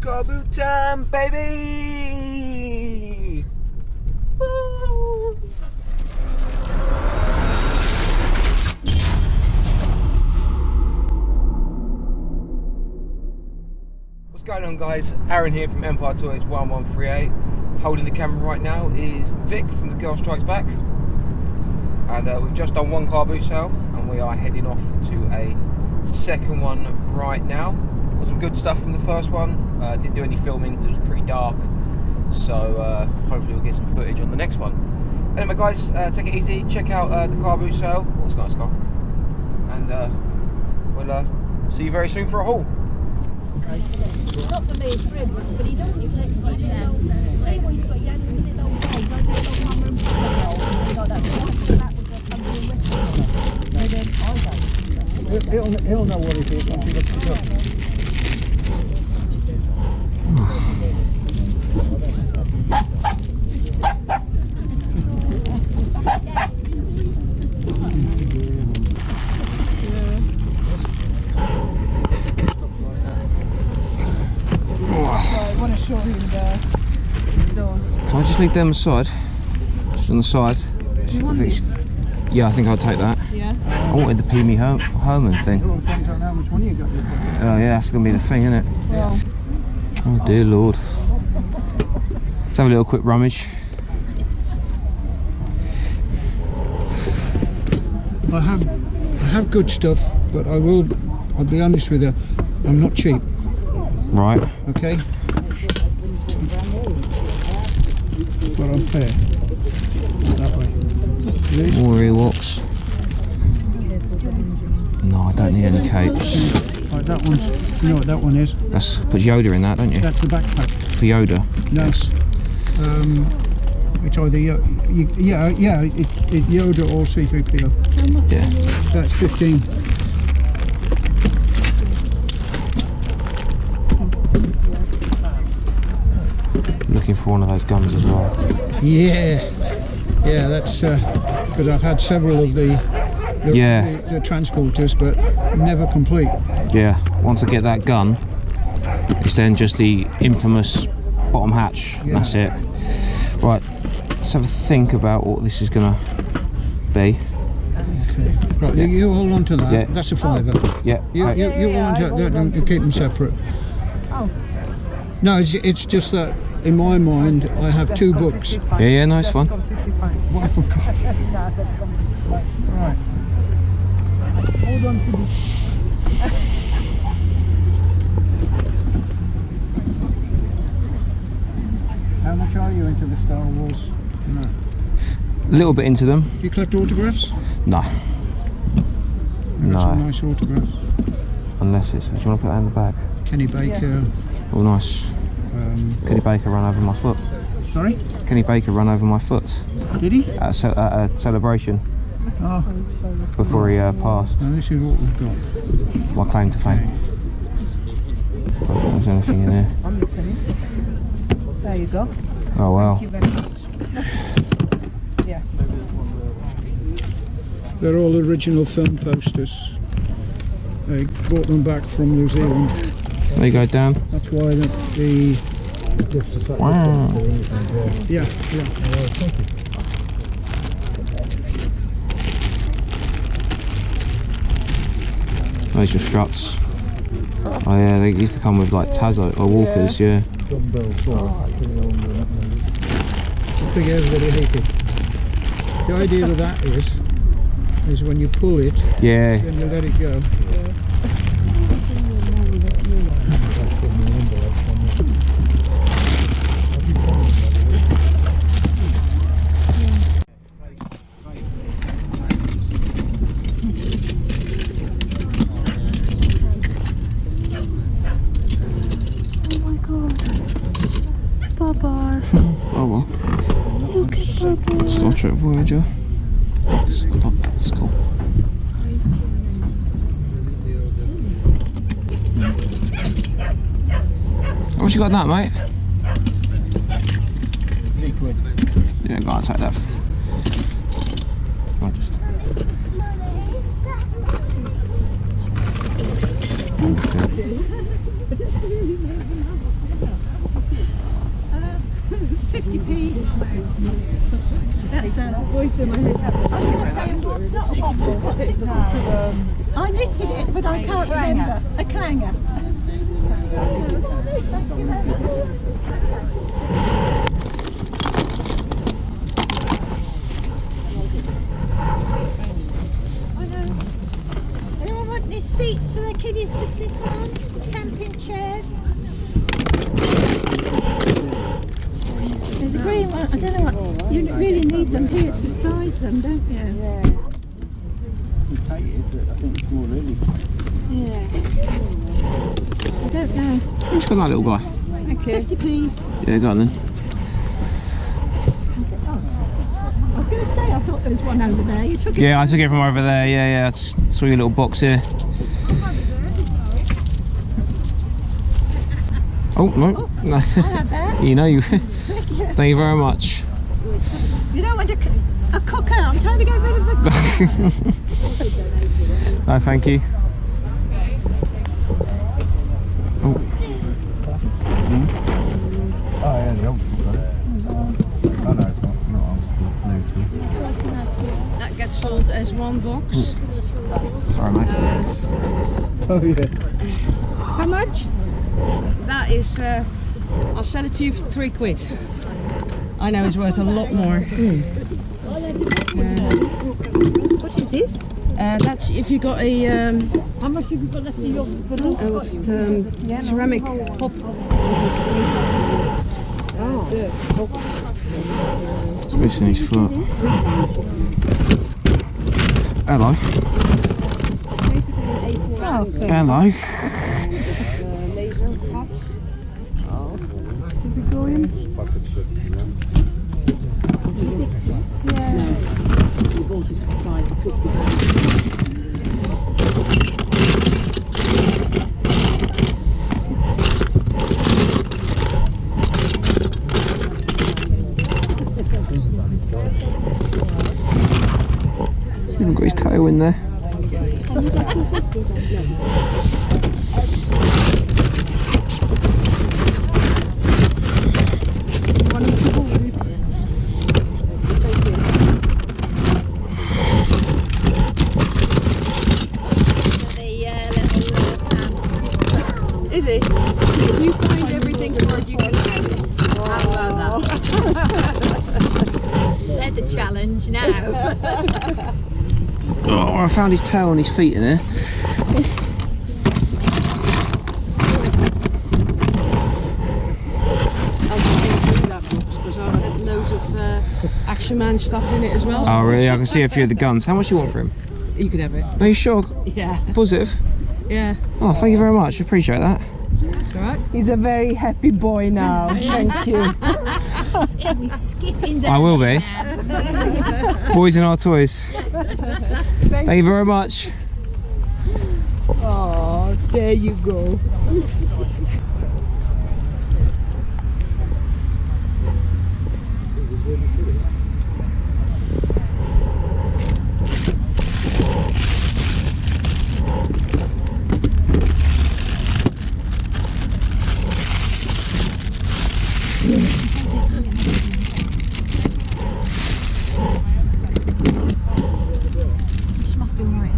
Car boot time, baby! Woo! What's going on, guys? Aaron here from Empire Toys 1138. Holding the camera right now is Vic from The Girl Strikes Back. And we've just done one car boot sale and we are heading off to a second one right now. Got some good stuff from the first one. Didn't do any filming because it was pretty dark, so hopefully we'll get some footage on the next one. Anyway, guys, take it easy, check out the car boot sale. Oh, it's a nice car. And we'll see you very soon for a haul. Not for me, for him, but he don't need to tell you what, he's got a young little old dog, like a little mum and pop. He'll know what it is once he looks it up. I want to show him those. Can I just leave them aside? Just on the side. You want this? Yeah, I think I'll take that. Yeah. I wanted the Pee Herman thing. It all depends on how much money you got. Oh yeah, that's going to be the thing, isn't it? Well, Oh dear Lord. Let's have a little quick rummage. I have good stuff, but I'll be honest with you, I'm not cheap. Right. Okay? But I'm fair. That way. More Ewoks. No, I don't need any capes. Right, that one, you know what that one is? That's put Yoda in that, don't you? That's the backpack. For Yoda. No. Yes. It's either it's Yoda or C3PO. Yeah. That's 15. Looking for one of those guns as well. Yeah, that's because I've had several of the transporters, but never complete. Yeah. Once I get that gun, it's then just the infamous bottom hatch. Yeah. That's it. Right. Let's have a think about what this is gonna be. Okay. Right, you hold on to that. Yeah. That's a fiver. Yeah. You hold on to that and keep them separate. oh, No, it's just that in my mind I have two books. Yeah, nice one. completely fine. What for God? No, that's completely fine. Right. Hold on to this. How much are you into the Star Wars? No. A little bit into them. Do you collect autographs? No. There are some No. nice autographs. Unless it's. Do you want to put that in the bag? Kenny Baker. Oh, nice. Kenny Baker ran over my foot. Sorry? Kenny Baker ran over my foot Did he? at a celebration Oh, before he passed. now this is what we've got. It's my claim to fame. Don't think there's anything in here. I'm listening. There you go. Oh wow. Thank you very much. Yeah. They're all original film posters. They brought them back from New Zealand. There you go, Dan. That's why Wow. yeah. Those are struts. Oh yeah, they used to come with like Tazo or walkers, yeah. I think everybody hated. The idea of that is when you pull it, Yeah. then you let it go. Oh well. Star Trek Voyager. That's cool. How much you got that, mate? £3. Yeah, go on, take that. I'll just. That's a voice in my head. It's not a bottle. I knitted it, but I can't remember. A clanger. Anyone want these seats for their kiddies to sit on? Camping chairs? There's a green one. I don't know what. You really need them here to size them, don't you? Yeah. You take it, but I think it's more really. Yeah. I don't know. Who's got that little guy? Thank you. 50p. Yeah, go on then. I was going to say, I thought there was one over there. You took it. Yeah, I took it from over there. Yeah, I saw your little box here. Oh, no. I'll have that. You know you. Thank you very much. You don't want a cocker. I'm trying to get rid of the cocker. No, thank you. Oh. Oh yeah, the old one. Oh no, it's not old. That gets sold as one box. Sorry, mate. Oh yeah. How much? That is, I'll sell it to you for £3. I know it's worth a lot more. What is this? That's if you got a How much have you got left in your ceramic pop. It's missing his foot. Hello. Oh, okay. Hello. Is it going? He's even got his tail in there. Is it? If you find everything for it, you can have it. How about that? There's a challenge now. Oh, I found his tail and his feet in there. I'll just think through that box because I had loads of Action Man stuff in it as well. Oh, really? I can see a few of the guns. How much do you want for him? You could have it. Are you sure? Yeah. Positive? Yeah. Oh, thank you very much. Appreciate that. That's all right. He's a very happy boy now. Thank you. He'll be skipping down. I will be. Boys and our toys. Thank you very much. Oh, there you go. She must be right.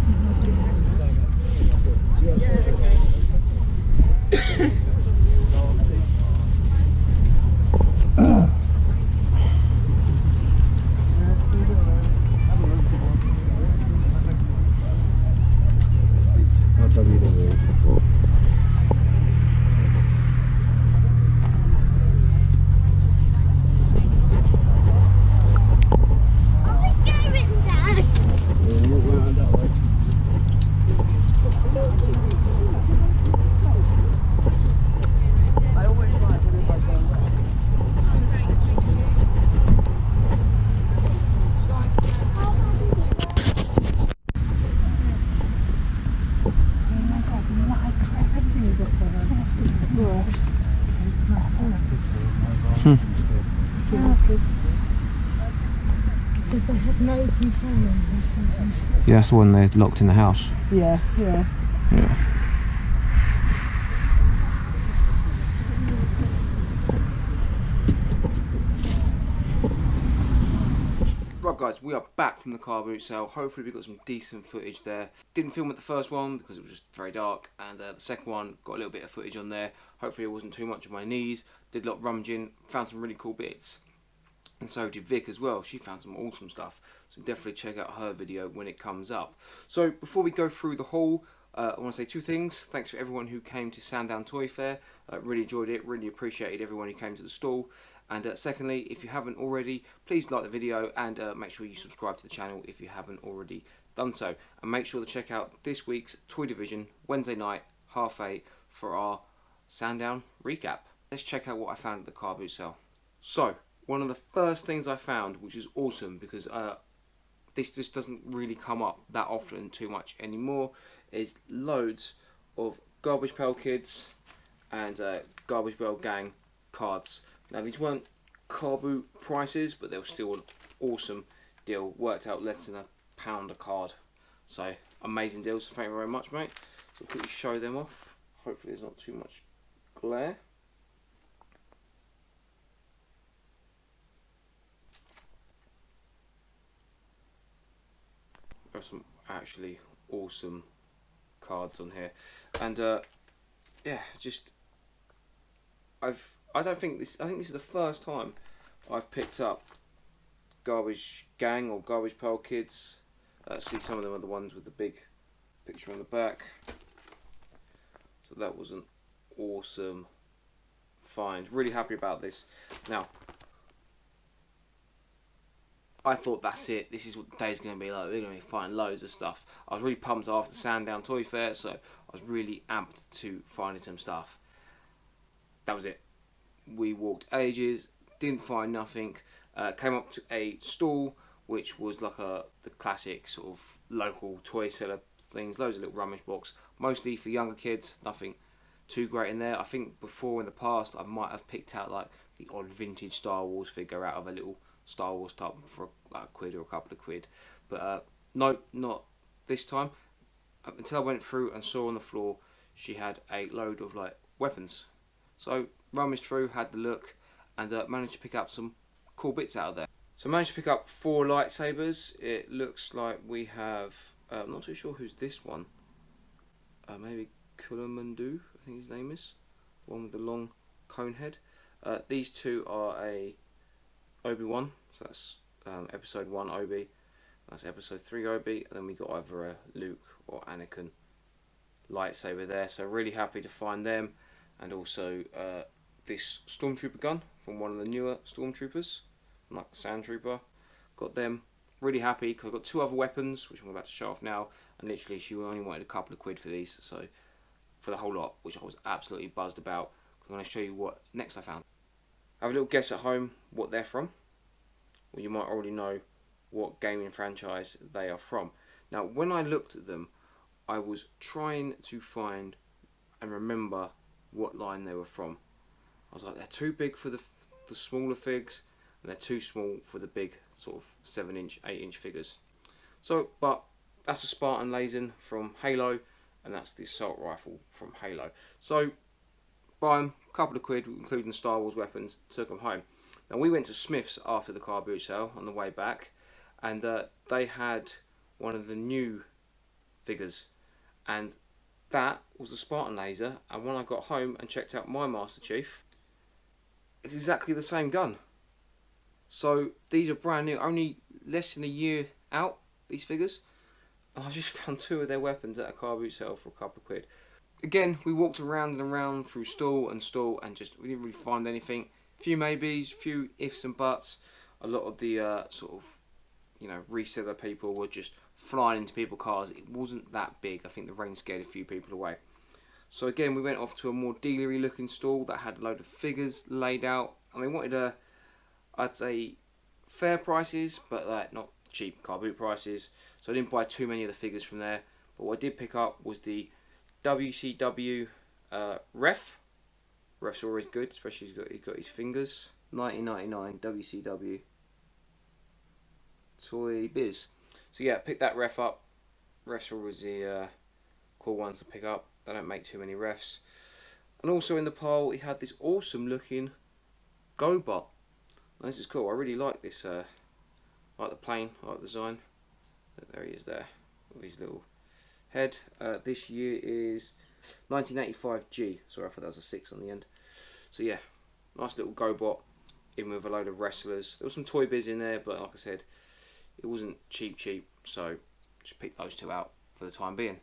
Because they had no control on them. Yeah, that's the one they're locked in the house. Yeah. Yeah. guys, we are back from the car boot sale. Hopefully we got some decent footage there. Didn't film at the first one because it was just very dark, and the second one got a little bit of footage on there. Hopefully it wasn't too much of my knees. Did a lot of rummaging, found some really cool bits. And so did Vic as well. She found some awesome stuff. So definitely check out her video when it comes up. So before we go through the haul, I want to say two things. Thanks for everyone who came to Sandown Toy Fair. Really enjoyed it. Really appreciated everyone who came to the stall. And secondly, if you haven't already, please like the video and make sure you subscribe to the channel if you haven't already done so. And make sure to check out this week's Toy Division, Wednesday night, 8:30, for our Sandown recap. Let's check out what I found at the car boot sale. So, one of the first things I found, which is awesome because this just doesn't really come up that often too much anymore, is loads of Garbage Pail Kids and Garbage Pail Gang cards. Now these weren't car boot prices, but they were still an awesome deal. Worked out less than £1 a card. So amazing deals. Thank you very much, mate. So I'll quickly show them off. Hopefully there's not too much glare. There's some actually awesome cards on here, and yeah, just I think this is the first time I've picked up Garbage Gang or Garbage Pail Kids. See, some of them are the ones with the big picture on the back. So that was an awesome find. Really happy about this. Now, I thought that's it. This is what the day's going to be like. We're going to be finding loads of stuff. I was really pumped after Sandown Toy Fair, so I was really amped to finding some stuff. That was it. We walked ages, didn't find nothing. Came up to a stall which was like the classic sort of local toy seller things. Loads of little rummage box, mostly for younger kids. Nothing too great in there. I think before in the past I might have picked out like the odd vintage Star Wars figure out of a little Star Wars tub for like £1 or a couple of quid, but no, not this time. Until I went through and saw on the floor she had a load of like weapons. So rummaged through, had the look, and managed to pick up some cool bits out of there. So managed to pick up 4 lightsabers. It looks like we have, I'm not too sure who's this one. Maybe Kulamandu, I think his name is. One with the long cone head. These two are a Obi-Wan, so that's episode 1 Obi, that's episode 3 Obi, and then we got either a Luke or Anakin lightsaber there, so really happy to find them. And also this Stormtrooper gun from one of the newer Stormtroopers, like the Sand Trooper, got them. Really happy because I've got 2 other weapons which I'm about to show off now, and literally she only wanted a couple of quid for these, so for the whole lot, which I was absolutely buzzed about. I'm going to show you what next I found. Have a little guess at home what they're from. Well, you might already know what gaming franchise they are from. Now, when I looked at them, I was trying to find and remember what line they were from. I was like, they're too big for the smaller figs, and they're too small for the big sort of 7-inch, 8-inch figures. So, but that's a Spartan Lazen from Halo, and that's the assault rifle from Halo. So, buy them, a couple of quid, including Star Wars weapons, took them home. Now we went to Smith's after the car boot sale on the way back, and they had one of the new figures, and that was the Spartan Laser. And when I got home and checked out my Master Chief, it's exactly the same gun. So these are brand new, only less than a year out, these figures, and I just found 2 of their weapons at a car boot sale for a couple of quid. Again, we walked around and around through stall and just we didn't really find anything. Few maybes, few ifs and buts. A lot of the sort of, you know, reseller people were just flying into people's cars. It wasn't that big. I think the rain scared a few people away. So again, we went off to a more dealery looking stall that had a load of figures laid out, and they wanted I'd say fair prices, but like not cheap car boot prices. So I didn't buy too many of the figures from there. But what I did pick up was the WCW Ref. Ref's always good, especially he's got his fingers. 1999 WCW Toy Biz. So yeah, pick that Ref up. Refs are always the cool ones to pick up. They don't make too many Refs. And also in the pile, he had this awesome looking GoBot. This is cool. I really like this I like the plane, I like the design. There he is there, with his little head. This year is 1985G. Sorry, I thought that was a 6 on the end. So yeah, nice little GoBot in with a load of wrestlers. There was some Toy Biz in there, but like I said, it wasn't cheap, so just picked those two out for the time being.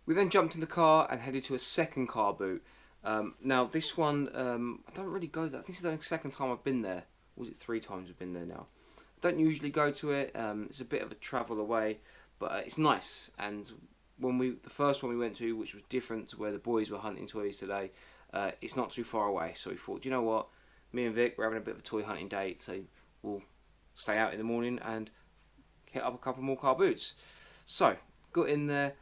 We then jumped in the car and headed to a second car boot. Now this one, I don't really go there. I think it's the second time I've been there. Or was it 3 times I've been there now? I don't usually go to it. It's a bit of a travel away, but it's nice. And when the first one we went to, which was different to where the boys were hunting toys today, it's not too far away. So we thought, do you know what? Me and Vic, we're having a bit of a toy hunting date, so we'll stay out in the morning and hit up a couple more car boots. So got in there,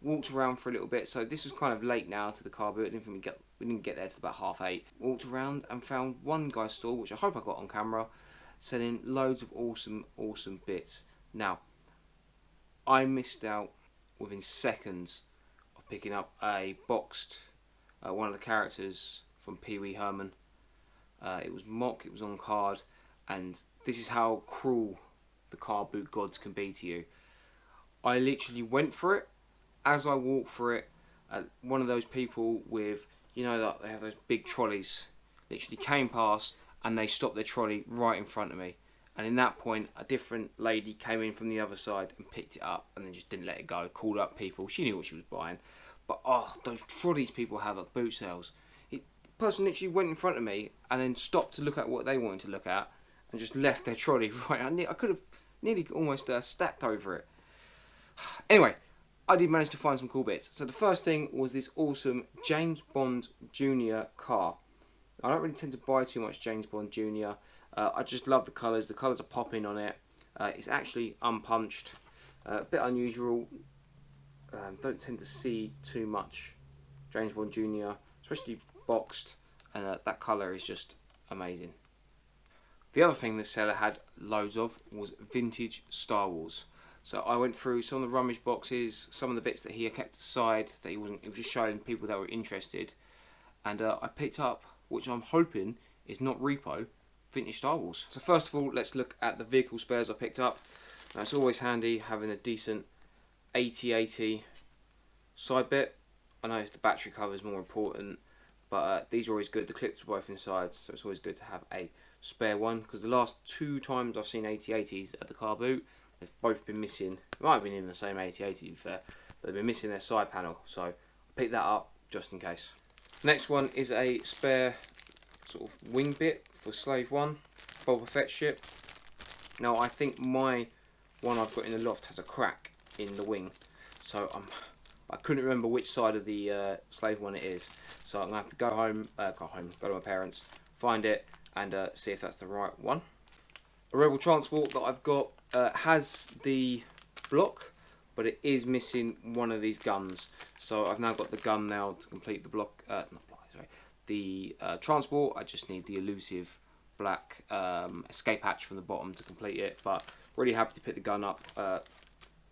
walked around for a little bit. So this was kind of late now to the car boot. I didn't think we didn't get there till about 8:30. Walked around and found one guy's stall, which I hope I got on camera, selling loads of awesome bits. Now, I missed out within seconds of picking up a boxed one of the characters from Pee Wee Herman. It was mock, it was on card, and this is how cruel the car boot gods can be to you. I literally went for it. As I walked for it, one of those people with, you know, that they have those big trolleys, literally came past and they stopped their trolley right in front of me. And in that point, a different lady came in from the other side and picked it up and then just didn't let it go. Called up people. She knew what she was buying. But oh, those trolleys people have at boot sales. The person literally went in front of me and then stopped to look at what they wanted to look at and just left their trolley right. I could have nearly almost stacked over it. Anyway, I did manage to find some cool bits. So the first thing was this awesome James Bond Jr. car. I don't really tend to buy too much James Bond Jr. I just love the colours. The colours are popping on it. It's actually unpunched. A bit unusual. Don't tend to see too much James Bond Jr., especially boxed. And that colour is just amazing. The other thing this seller had loads of was vintage Star Wars. So I went through some of the rummage boxes, some of the bits that he had kept aside that he wasn't. It was just showing people that were interested, and I picked up, which I'm hoping is not repo, vintage Star Wars. So first of all, let's look at the vehicle spares I picked up. Now it's always handy having a decent 80/80 side bit. I know the battery cover is more important, but these are always good. The clips are both inside, so it's always good to have a spare one. Because the last 2 times I've seen 80/80s at the car boot, they've both been missing. It might have been in the same 80/80 to be fair, but they've been missing their side panel. So I picked that up just in case. Next one is a spare sort of wing bit for Slave 1, Boba Fett ship. Now I think my one I've got in the loft has a crack in the wing, so I couldn't remember which side of the Slave one it is. So I'm gonna have to go to my parents, find it, and see if that's the right one. A Rebel Transport that I've got has the block, but it is missing one of these guns. So I've now got the gun now to complete the block. The transport. I just need the elusive black escape hatch from the bottom to complete it. But really happy to pick the gun up.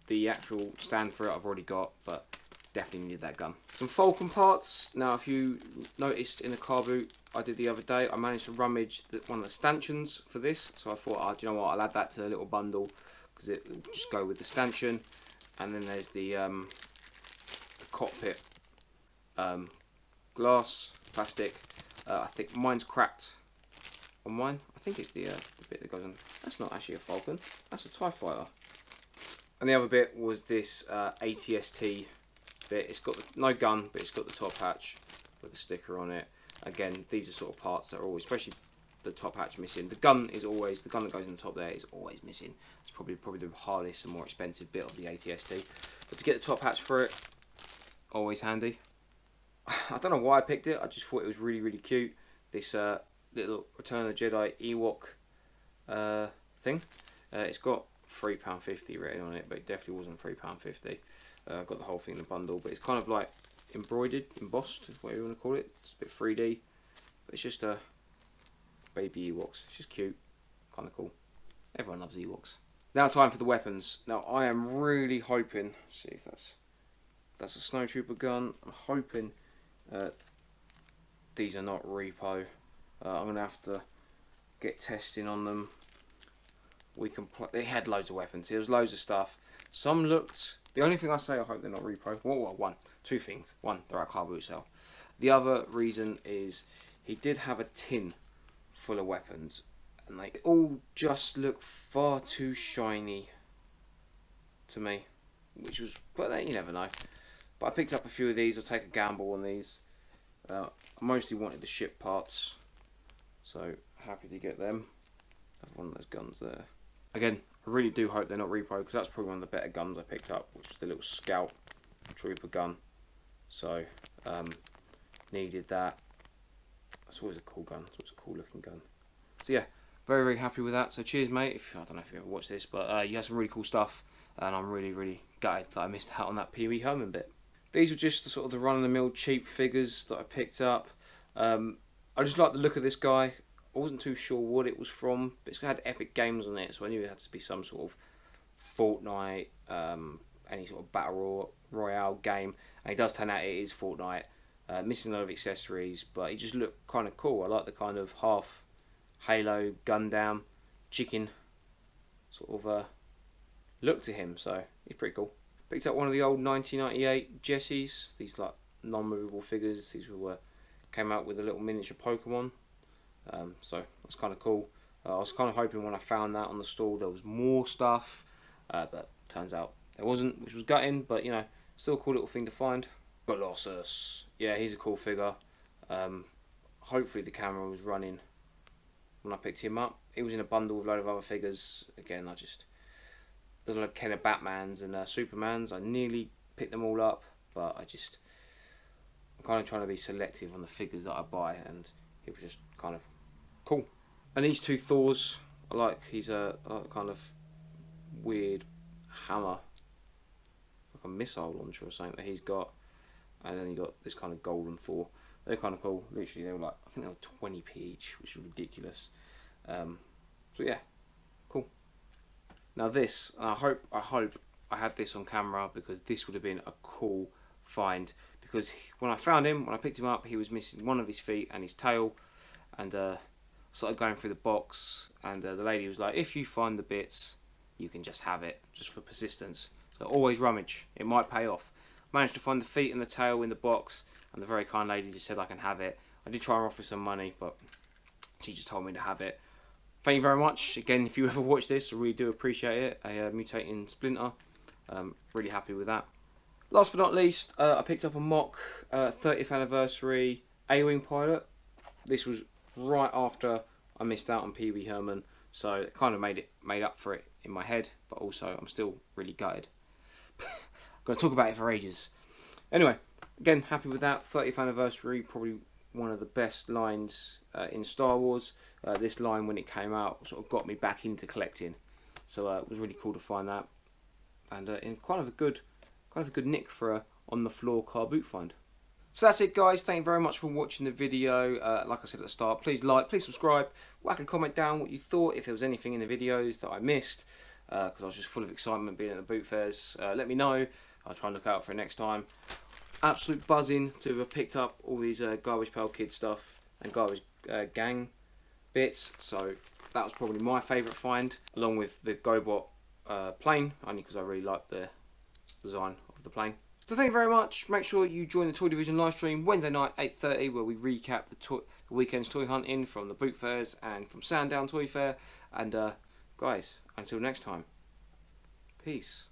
The actual stand for it I've already got, but definitely need that gun. Some Falcon parts. Now, if you noticed in the car boot I did the other day, I managed to rummage one of the stanchions for this. So I thought, oh, do you know what? I'll add that to the little bundle because it will just go with the stanchion. And then there's the cockpit glass, plastic. I think mine's cracked on mine. I think it's the bit that goes on. That's not actually a Falcon. That's a TIE fighter. And the other bit was this ATST bit. It's got no gun, but it's got the top hatch with a sticker on it. Again, these are sort of parts that are always, especially the top hatch missing. The gun that goes on the top there is always missing. It's probably the hardest and more expensive bit of the ATST. But to get the top hatch for it, always handy. I don't know why I picked it. I just thought it was really cute. This little Return of the Jedi Ewok thing. It's got £3.50 written on it, but it definitely wasn't £3.50. I've got the whole thing in the bundle, but it's kind of like embroidered, embossed, whatever you want to call it. It's a bit 3D, but it's just a baby Ewoks. It's just cute, kind of cool. Everyone loves Ewoks. Now time for the weapons. Now I am really hoping, see if that's a snowtrooper gun. I'm hoping these are not repo. I'm gonna have to get testing on them They had loads of weapons. There was loads of stuff. Some looked. The only thing I say, I hope they're not repro. Well, two things. One, they're at car boot sale. The other reason is he did have a tin full of weapons, and they all just look far too shiny to me. Which was, but you never know. But I picked up a few of these. I'll take a gamble on these. I mostly wanted the ship parts, so happy to get them. Have one of those guns there. Again, I really do hope they're not repro, because that's probably one of the better guns I picked up, which was the little Scout Trooper gun. So needed that. That's always a cool gun. It's always a cool looking gun. So yeah, very, very happy with that. So cheers, mate. I don't know if you ever watched this, but you had some really cool stuff, and I'm really, really gutted that I missed out on that Pee Wee Herman bit. These were just the sort of the run-of-the-mill cheap figures that I picked up. I just like the look of this guy. I wasn't too sure what it was from, but it's had Epic Games on it, so I knew it had to be some sort of Fortnite, any sort of Battle Royale game. And it does turn out it is Fortnite. Missing a lot of accessories, but he just looked kind of cool. I like the kind of half Halo, Gundam, chicken sort of look to him, so he's pretty cool. Picked up one of the old 1998 Jessies, these like non-movable figures. These were came out with a little miniature Pokemon, so that's kind of cool. I was kind of hoping when I found that on the stall there was more stuff, but turns out there wasn't, which was gutting, but you know, still a cool little thing to find. Colossus, yeah, he's a cool figure. Hopefully the camera was running when I picked him up. He was in a bundle with a load of other figures. Again, there's a lot of Kenner Batmans and Supermans. I nearly picked them all up, but I'm kind of trying to be selective on the figures that I buy, and it was just kind of cool. And these two Thors, I like. He's a kind of weird hammer, like a missile launcher or something that he's got, and then you got this kind of golden Thor. They're kind of cool. Literally, they were like, I think they were 20p each, which is ridiculous. So yeah, cool. Now this, I hope I had this on camera, because this would have been a cool find. Because when I found him, when I picked him up, he was missing one of his feet and his tail, and started going through the box, and the lady was like, if you find the bits, you can just have it, just for persistence. So always rummage, it might pay off. Managed to find the feet and the tail in the box, and the very kind lady just said I can have it. I did try and offer some money, but she just told me to have it. Thank you very much. Again, if you ever watch this, I really do appreciate it. A mutating Splinter. Really happy with that. Last but not least, I picked up a mock 30th anniversary A-Wing pilot. This was right after I missed out on Pee Wee Herman, so it kind of made up for it in my head, but also I'm still really gutted. I'm going to talk about it for ages. Anyway, again, happy with that. 30th anniversary, probably one of the best lines in Star Wars. This line, when it came out, sort of got me back into collecting, so it was really cool to find that, and in kind of a good nick for a on the floor car boot find. So that's it, guys. Thank you very much for watching the video. Like I said at the start, please like, please subscribe, whack a comment down what you thought, if there was anything in the videos that I missed, because I was just full of excitement being at the boot fairs. Let me know. I'll try and look out for it next time. Absolute buzzing to have picked up all these Garbage Pail Kid stuff and Garbage Gang bits. So that was probably my favourite find, along with the GoBot plane, only because I really like the design of the plane. So thank you very much. Make sure you join the Toy Division live stream Wednesday night 8:30, where we recap the weekend's toy hunting from the boot fairs and from Sandown Toy Fair. And guys, until next time, peace.